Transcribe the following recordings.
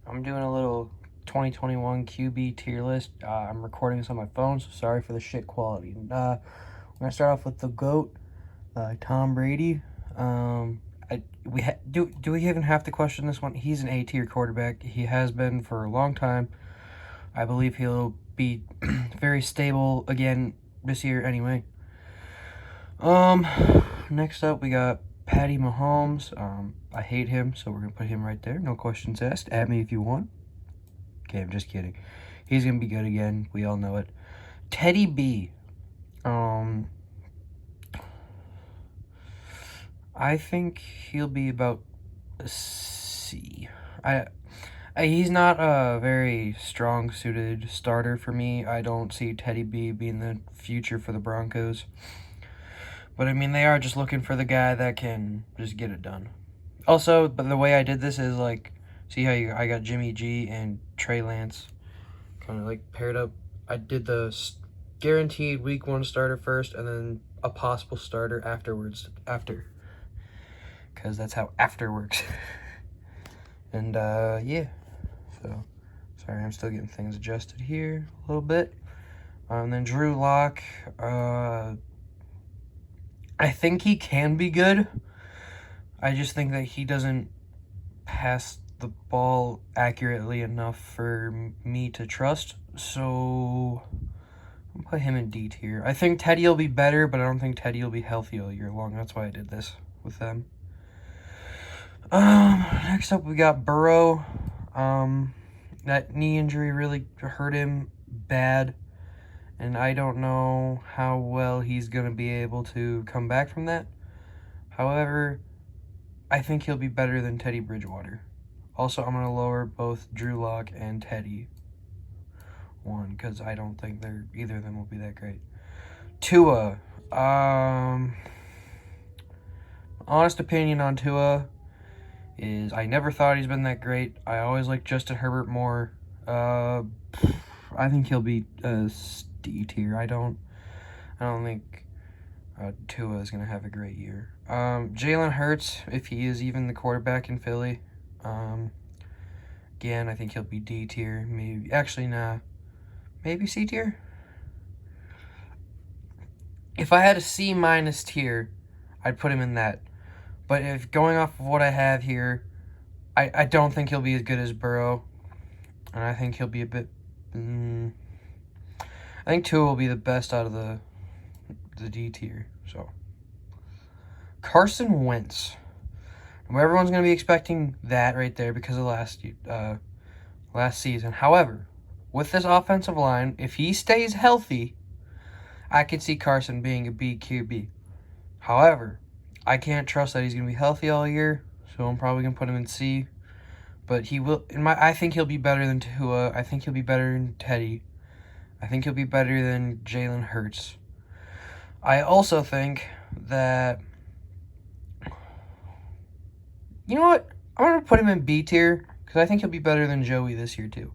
I'm doing a little 2021 QB tier list. I'm recording this on my phone, so sorry for the shit quality. We're gonna start off with the GOAT, Tom Brady. Do we even have to question this one? He's an A tier quarterback. He has been for a long time. I believe he'll be very stable again this year anyway. Next up we got Patty Mahomes. I hate him, so we're gonna put him right there. No questions asked. At me if you want. Okay, I'm just kidding. He's gonna be good again. We all know it. Teddy B. I think he'll be about a C. He's not a very strong suited starter for me. I don't see Teddy B being the future for the Broncos. But I mean, they are just looking for the guy that can just get it done. Also, but the way I did this is like, see how I got Jimmy G and Trey Lance kind of like paired up. I did the guaranteed week 1 starter first and then a possible starter afterwards, because that's how after works. And yeah, so sorry, I'm still getting things adjusted here a little bit. And then Drew Lock, I think he can be good. I just think that he doesn't pass the ball accurately enough for me to trust. So I'll put him in D tier. I think Teddy will be better, but I don't think Teddy will be healthy all year long. That's why I did this with them. Next up we got Burrow. That knee injury really hurt him bad, and I don't know how well he's gonna be able to come back from that. However, I think he'll be better than Teddy Bridgewater. Also, I'm gonna lower both Drew Lock and Teddy 1 because I don't think either of them will be that great. Tua, honest opinion on Tua is I never thought he's been that great. I always liked Justin Herbert more. I think he'll be D tier. I don't think Tua is gonna have a great year. Jalen Hurts, if he is even the quarterback in Philly, again I think he'll be D tier. Maybe C tier. If I had a C minus tier, I'd put him in that. But if going off of what I have here, I don't think he'll be as good as Burrow. And I think he'll be a bit... I think Tua will be the best out of the D tier. So Carson Wentz. Everyone's going to be expecting that right there because of last season. However, with this offensive line, if he stays healthy, I could see Carson being a B QB. However, I can't trust that he's going to be healthy all year, so I'm probably going to put him in C. But he will. I think he'll be better than Tua. I think he'll be better than Teddy. I think he'll be better than Jalen Hurts. I also think that, you know what? I'm going to put him in B tier because I think he'll be better than Joey this year too.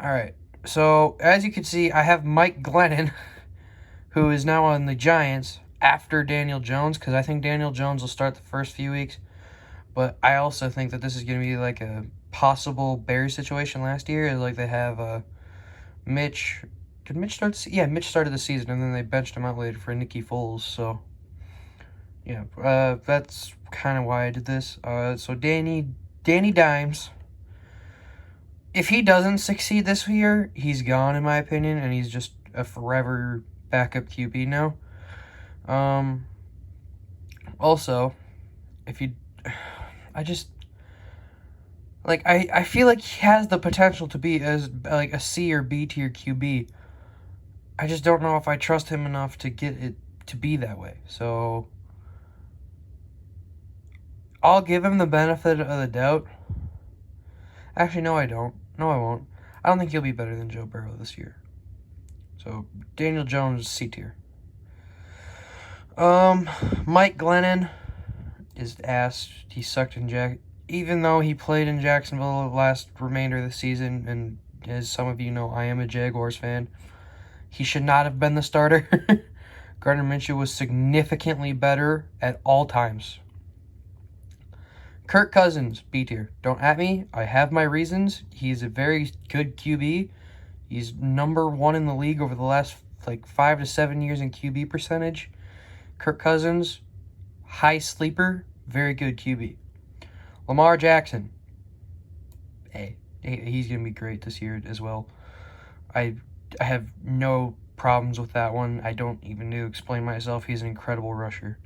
All right. So, as you can see, I have Mike Glennon, who is now on the Giants after Daniel Jones, because I think Daniel Jones will start the first few weeks. But I also think that this is going to be like a possible Bears situation last year. Like they have Mitch. Did Mitch start? Yeah, Mitch started the season, and then they benched him out later for Nicky Foles. So, yeah, that's kind of why I did this. So Danny Dimes, if he doesn't succeed this year, he's gone in my opinion, and he's just a forever backup QB now. Also, I feel like he has the potential to be as like a C or B tier QB. I just don't know if I trust him enough to get it to be that way. So I'll give him the benefit of the doubt. Actually, no, I don't. No, I won't. I don't think he'll be better than Joe Burrow this year. So Daniel Jones, C tier. Mike Glennon is ass. He sucked in even though he played in Jacksonville the last remainder of the season, and as some of you know, I am a Jaguars fan. He should not have been the starter. Gardner Minshew was significantly better at all times. Kirk Cousins, B tier. Don't at me. I have my reasons. He's a very good QB. He's number 1 in the league over the last like 5 to 7 years in QB percentage. Kirk Cousins, high sleeper, very good QB. Lamar Jackson, A. He's going to be great this year as well. I have no problems with that one. I don't even need to explain myself. He's an incredible rusher.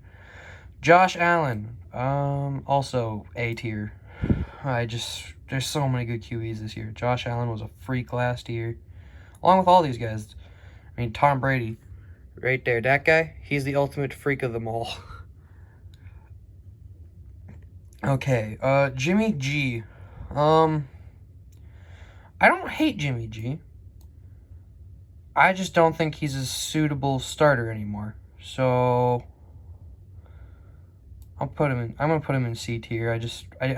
Josh Allen, also A tier. There's so many good QBs this year. Josh Allen was a freak last year, along with all these guys. I mean, Tom Brady, right there. That guy, he's the ultimate freak of them all. Okay, Jimmy G. I don't hate Jimmy G. I just don't think he's a suitable starter anymore. So I'm gonna put him in C tier. I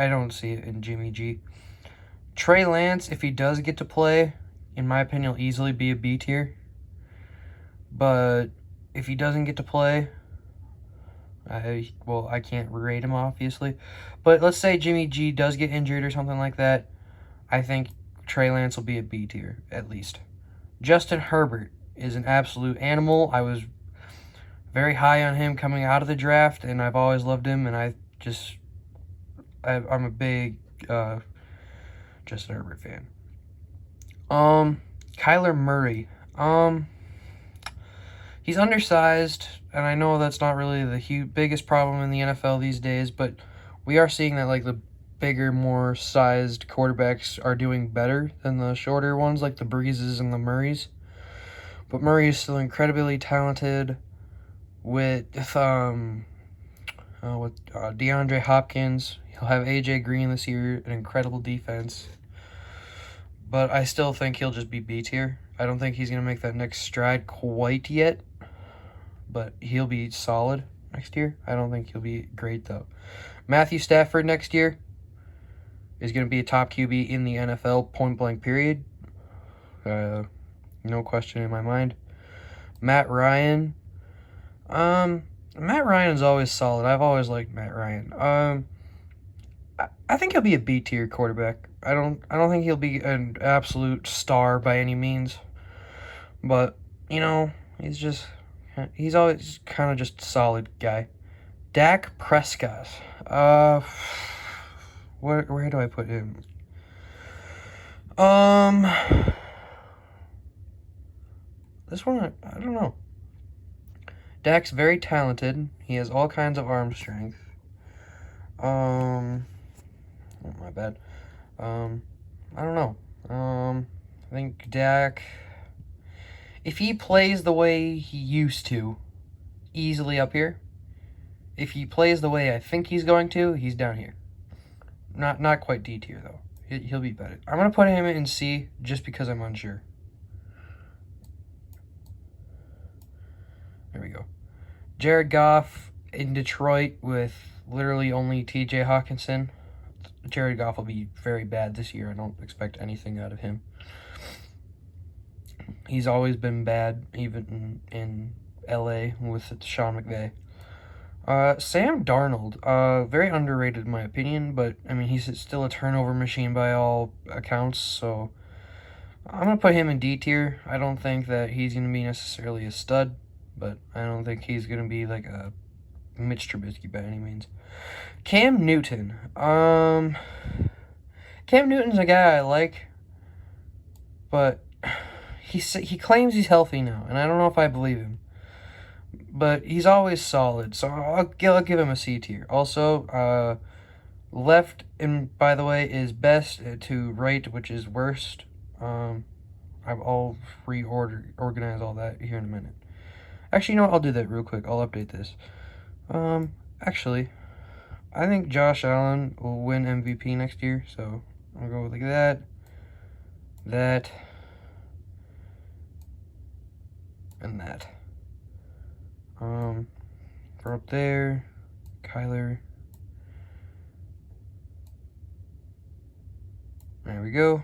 don't see it in Jimmy G. Trey Lance, if he does get to play, in my opinion, will easily be a B tier. But if he doesn't get to play, I can't rate him, obviously. But let's say Jimmy G does get injured or something like that, I think Trey Lance will be a B tier, at least. Justin Herbert is an absolute animal. I was very high on him coming out of the draft, and I've always loved him, and I'm a big Justin Herbert fan. Kyler Murray. He's undersized, and I know that's not really the biggest problem in the NFL these days, but we are seeing that like the bigger, more sized quarterbacks are doing better than the shorter ones, like the Breezes and the Murrays. But Murray is still incredibly talented with DeAndre Hopkins. He'll have AJ Green this year, an incredible defense. But I still think he'll just be B tier. I don't think he's going to make that next stride quite yet, but he'll be solid next year. I don't think he'll be great, though. Matthew Stafford next year is going to be a top QB in the NFL, point blank period. No question in my mind. Matt Ryan. Matt Ryan is always solid. I've always liked Matt Ryan. I think he'll be a B tier quarterback. I don't think he'll be an absolute star by any means. But, he's always kind of just a solid guy. Dak Prescott. Where do I put him? This one, I don't know. Dak's very talented. He has all kinds of arm strength. Oh, my bad. I don't know. I think Dak, if he plays the way he used to, easily up here. If he plays the way I think he's going to, he's down here. Not quite D tier, though. He'll be better. I'm going to put him in C just because I'm unsure. There we go. Jared Goff in Detroit with literally only TJ Hawkinson. Jared Goff will be very bad this year. I don't expect anything out of him. He's always been bad, even in LA with Sean McVay. Sam Darnold, very underrated in my opinion, but I mean he's still a turnover machine by all accounts, so I'm gonna put him in D tier. I don't think that he's gonna be necessarily a stud, but I don't think he's gonna be like a Mitch Trubisky by any means. Cam Newton. Cam Newton's a guy I like, but he claims he's healthy now, and I don't know if I believe him. But he's always solid, so I'll give him a C tier. Also, left, and by the way, is best to right, which is worst. I'll organize all that here in a minute. Actually, you know what? I'll do that real quick. I'll update this. Actually, I think Josh Allen will win MVP next year, so I'll go with like that, and that. For up there, Kyler. There we go.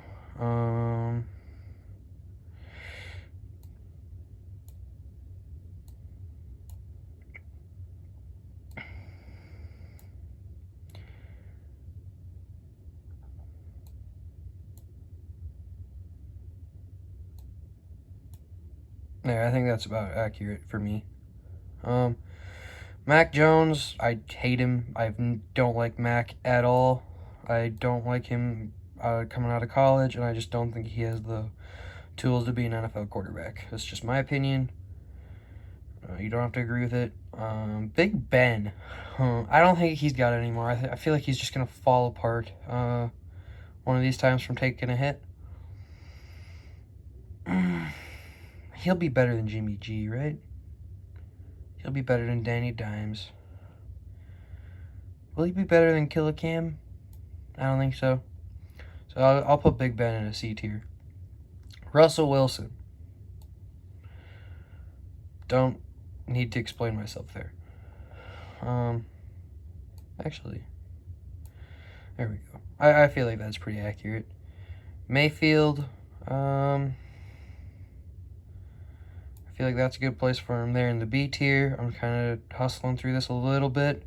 Yeah, I think that's about accurate for me. Mac Jones, I hate him. I don't like Mac at all. I don't like him coming out of college, and I just don't think he has the tools to be an NFL quarterback. That's just my opinion. You don't have to agree with it. Big Ben. I don't think he's got it anymore. I feel like he's just going to fall apart one of these times from taking a hit. He'll be better than Jimmy G, right? He'll be better than Danny Dimes. Will he be better than Killer Cam? I don't think so. So I'll put Big Ben in a C tier. Russell Wilson. Don't need to explain myself there. Actually, there we go. I feel like that's pretty accurate. Mayfield. I feel like that's a good place for him there in the B tier. I'm kind of hustling through this a little bit.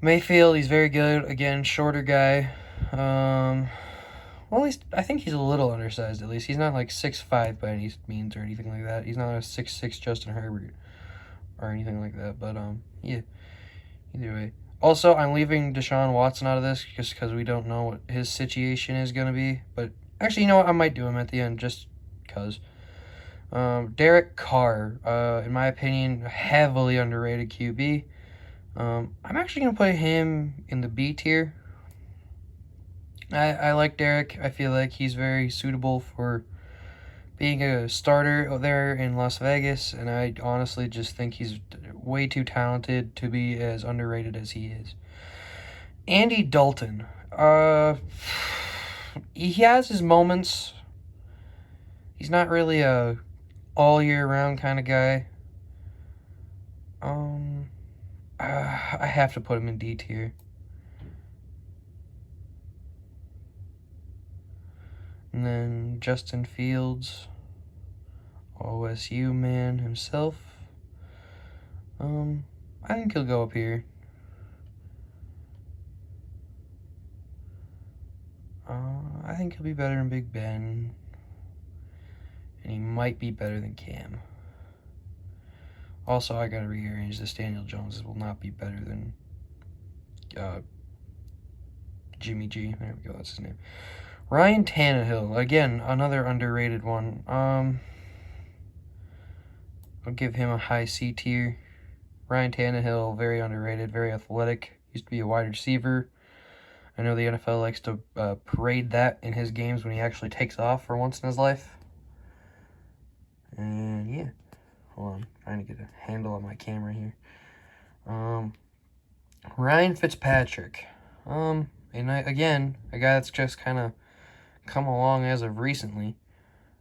Mayfield, he's very good. Again, shorter guy. Well, I think he's a little undersized at least. He's not like 6'5" by any means or anything like that. He's not a 6'6" Justin Herbert or anything like that. But yeah. Either way. Also, I'm leaving Deshaun Watson out of this just because we don't know what his situation is going to be. But actually, you know what? I might do him at the end just because. Derek Carr, in my opinion, heavily underrated QB. I'm actually going to put him in the B tier. I like Derek. I feel like he's very suitable for being a starter there in Las Vegas, and I honestly just think he's way too talented to be as underrated as he is. Andy Dalton. He has his moments. He's not really a all year round kind of guy. I have to put him in D tier. And then Justin Fields, OSU man himself. I think he'll go up here. I think he'll be better than Big Ben. And he might be better than Cam. Also, I gotta rearrange this. Daniel Jones will not be better than Jimmy G. There we go, that's his name. Ryan Tannehill, again, another underrated one. I'll give him a high C tier. Ryan Tannehill, very underrated, very athletic. Used to be a wide receiver. I know the NFL likes to parade that in his games when he actually takes off for once in his life. And yeah, hold on, trying to get a handle on my camera here. Ryan Fitzpatrick. And again, a guy that's just kind of come along as of recently.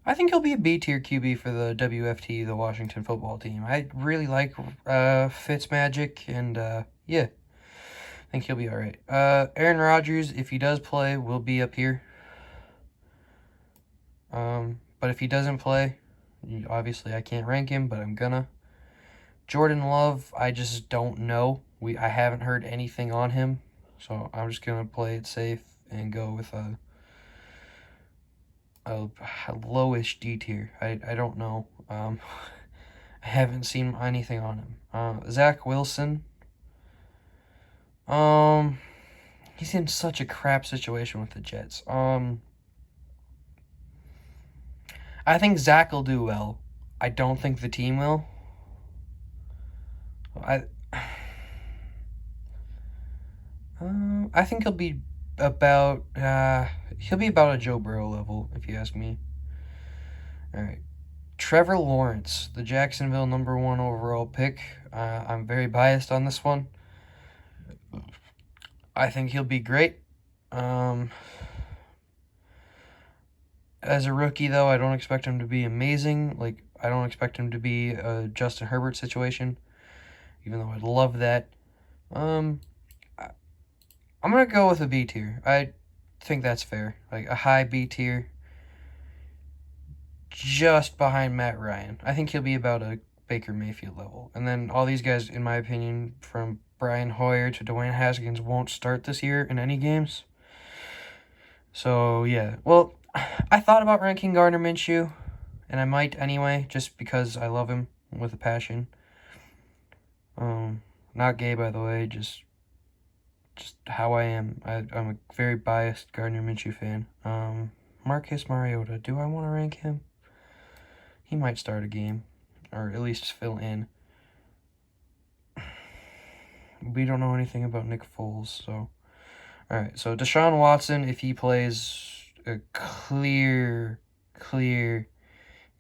I think he'll be a B tier QB for the WFT, the Washington football team. I really like Fitzmagic, and yeah, I think he'll be all right. Aaron Rodgers, if he does play, will be up here. But if he doesn't play, obviously I can't rank him, but I'm gonna. Jordan Love, I just don't know. I haven't heard anything on him, so I'm just gonna play it safe and go with a lowish D tier. I don't know. I haven't seen anything on him. Zach Wilson. He's in such a crap situation with the Jets. I think Zach will do well. I don't think the team will. I think he'll be about a Joe Burrow level, if you ask me. All right. Trevor Lawrence, the Jacksonville #1 overall pick. I'm very biased on this one. I think he'll be great. As a rookie, though, I don't expect him to be amazing. Like, I don't expect him to be a Justin Herbert situation, even though I'd love that. I'm going to go with a B tier. I think that's fair. Like, a high B tier. Just behind Matt Ryan. I think he'll be about a Baker Mayfield level. And then all these guys, in my opinion, from Brian Hoyer to Dwayne Haskins, won't start this year in any games. So, yeah. Well, I thought about ranking Gardner Minshew and I might anyway, just because I love him with a passion. Not gay, by the way, just how I am. I'm a very biased Gardner Minshew fan. Marcus Mariota, do I want to rank him? He might start a game, or at least fill in. We don't know anything about Nick Foles, so... Alright, so Deshaun Watson, if he plays a clear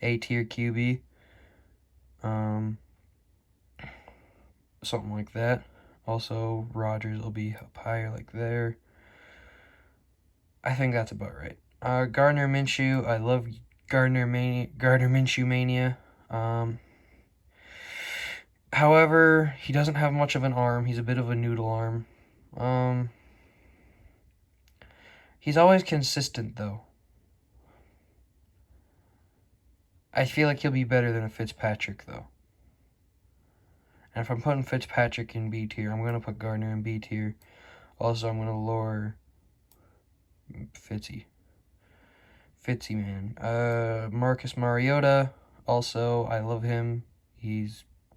A-tier QB, something like that. Also, Rodgers will be up higher, like there. I think that's about right. Gardner Minshew, I love Gardner Minshew mania. However, he doesn't have much of an arm. He's a bit of a noodle arm. He's always consistent, though. I feel like he'll be better than a Fitzpatrick, though. And if I'm putting Fitzpatrick in B tier, I'm going to put Gardner in B tier. Also, I'm going to lower Fitzy, man. Marcus Mariota, also, I love him.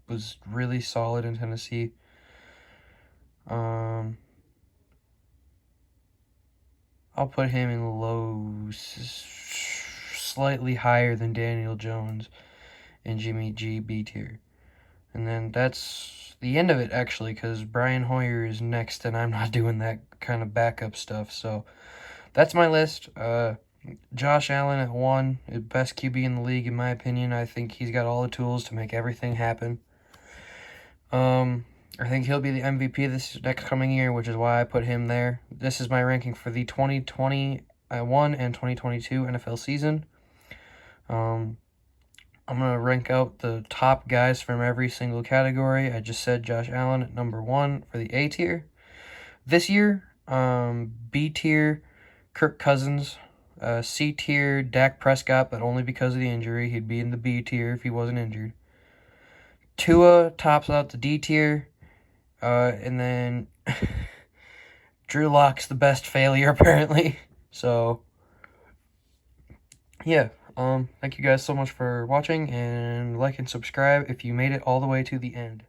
Was really solid in Tennessee. I'll put him in low, slightly higher than Daniel Jones and Jimmy G, B tier. And then that's the end of it, actually, because Brian Hoyer is next, and I'm not doing that kind of backup stuff. So that's my list. Josh Allen at 1, best QB in the league, in my opinion. I think he's got all the tools to make everything happen. I think he'll be the MVP this next coming year, which is why I put him there. This is my ranking for the 2021 and 2022 NFL season. I'm going to rank out the top guys from every single category. I just said Josh Allen at number 1 for the A tier. This year, B tier, Kirk Cousins. C tier, Dak Prescott, but only because of the injury. He'd be in the B tier if he wasn't injured. Tua tops out the D tier. And then Drew Lock's the best failure, apparently. So, yeah. Thank you guys so much for watching, and like and subscribe if you made it all the way to the end.